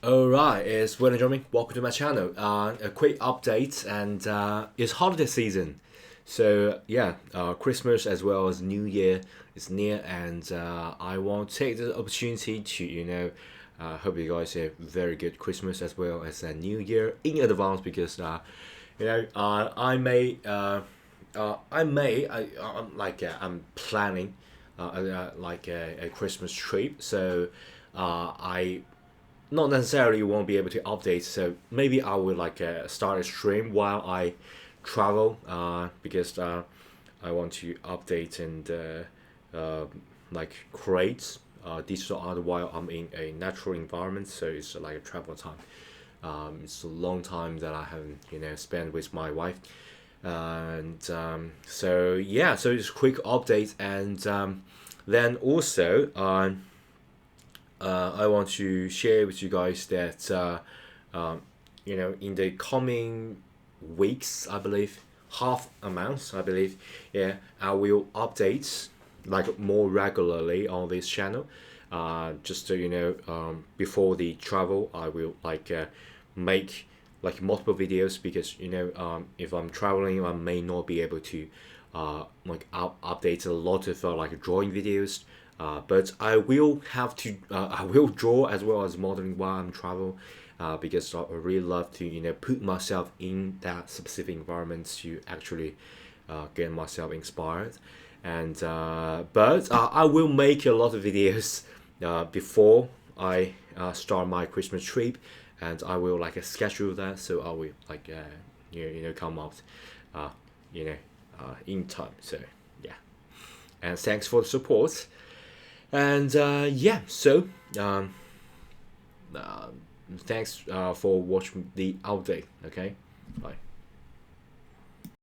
Alright, it's William Drumming. Welcome to my channel. A quick update, and it's holiday season. So, yeah, Christmas as well as New Year is near, and I want to take the opportunity to, hope you guys have a very good Christmas as well as a New Year in advance because, I'm planning a Christmas trip. So, I not necessarily won't be able to update. So maybe I will start a stream while I travel because I want to update and create digital art while I'm in a natural environment. So it's like a travel time. It's a long time that I haven't spent with my wife, and so yeah. So it's a quick update, and then also I want to share with you guys that in the coming weeks, I believe half a month, I believe, yeah, I will update like more regularly on this channel. Just to before the travel, I will make like multiple videos because if I'm traveling, I may not be able to update a lot of drawing videos. But I will have to I will draw as well as modeling while I'm travel, because I really love to put myself in that specific environment to actually get myself inspired. And but I will make a lot of videos before I start my Christmas trip, and I will schedule that, so I will come out uh, you know in time. So yeah, and thanks for the support. And yeah, so um, uh, thanks for watching the update. Okay, bye.